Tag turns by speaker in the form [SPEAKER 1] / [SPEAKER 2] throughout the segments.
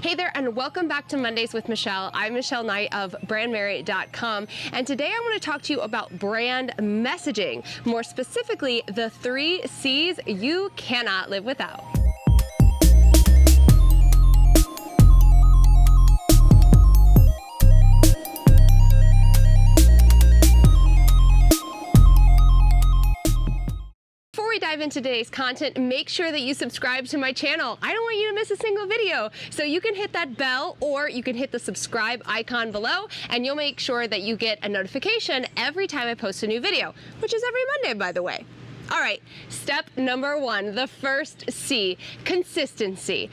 [SPEAKER 1] Hey there, and welcome back to Mondays with Michelle. I'm Michelle Knight of Brandmerry.com, and today I want to talk to you about brand messaging, more specifically, the 3 C's you cannot live without. Before we dive into today's content, make sure that you subscribe to my channel. I don't want you to miss a single video. So you can hit that bell or you can hit the subscribe icon below and you'll make sure that you get a notification every time I post a new video, which is every Monday, by the way. All right, step number 1, the first C, consistency.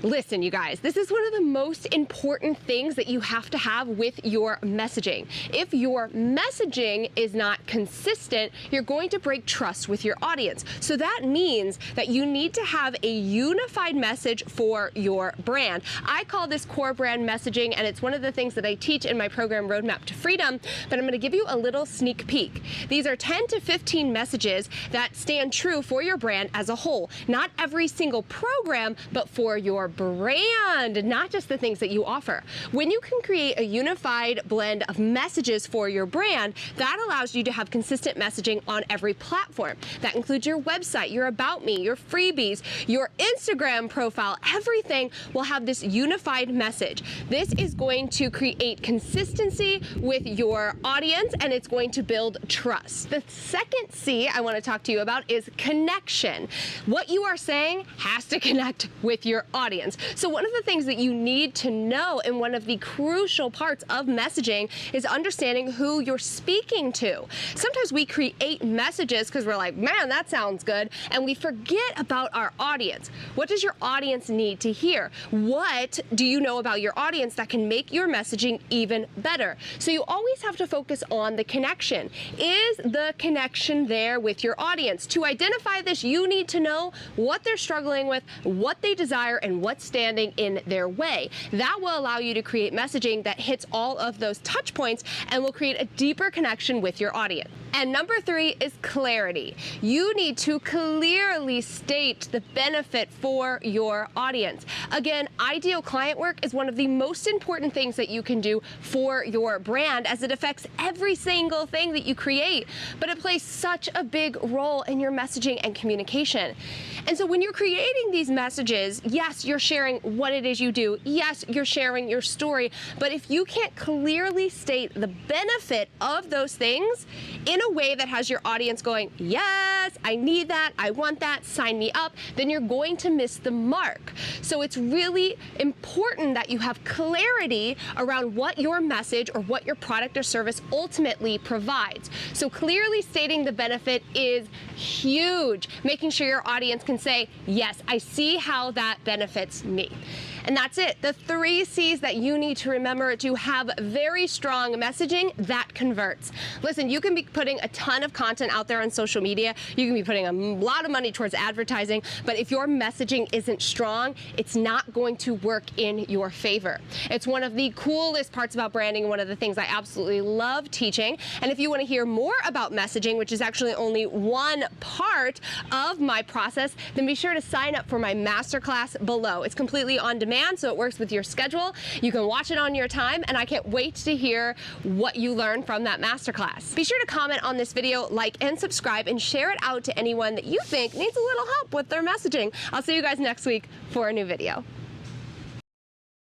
[SPEAKER 1] Listen, you guys, this is one of the most important things that you have to have with your messaging. If your messaging is not consistent, you're going to break trust with your audience. So that means that you need to have a unified message for your brand. I call this core brand messaging, and it's one of the things that I teach in my program Roadmap to Freedom, but I'm going to give you a little sneak peek. These are 10 to 15 messages that stand true for your brand as a whole. Not every single program, but for your brand, not just the things that you offer. When you can create a unified blend of messages for your brand, that allows you to have consistent messaging on every platform. That includes your website, your About Me, your freebies, your Instagram profile. Everything will have this unified message. This is going to create consistency with your audience, and it's going to build trust. The second C I want to talk to you about is connection. What you are saying has to connect with your audience. So one of the things that you need to know, and one of the crucial parts of messaging, is understanding who you're speaking to. Sometimes we create messages because we're like, man, that sounds good, and we forget about our audience. What does your audience need to hear? What do you know about your audience that can make your messaging even better? So you always have to focus on the connection. Is the connection there with your audience? To identify this, you need to know what they're struggling with, what they desire, and what's standing in their way. That will allow you to create messaging that hits all of those touch points and will create a deeper connection with your audience. And number 3 is clarity. You need to clearly state the benefit for your audience. Again, ideal client work is one of the most important things that you can do for your brand, as it affects every single thing that you create, but it plays such a big role in your messaging and communication. And so when you're creating these messages, yes, you're sharing what it is you do. Yes, you're sharing your story, but if you can't clearly state the benefit of those things in a way that has your audience going, yes, I need that, I want that, sign me up, then you're going to miss the mark. So it's really important that you have clarity around what your message or what your product or service ultimately provides. So clearly stating the benefit is huge. Making sure your audience can say, yes, I see how that benefits me. And that's it. The 3 C's that you need to remember to have very strong messaging that converts. Listen, you can be putting a ton of content out there on social media. You can be putting a lot of money towards advertising, but if your messaging isn't strong, it's not going to work in your favor. It's one of the coolest parts about branding, one of the things I absolutely love teaching. And if you want to hear more about messaging, which is actually only one part of my process, then be sure to sign up for my masterclass below. It's completely on demand, so it works with your schedule. You can watch it on your time, and I can't wait to hear what you learn from that masterclass. Be sure to comment on this video, like and subscribe, and share it out to anyone that you think needs a little help with their messaging. I'll see you guys next week for a new video.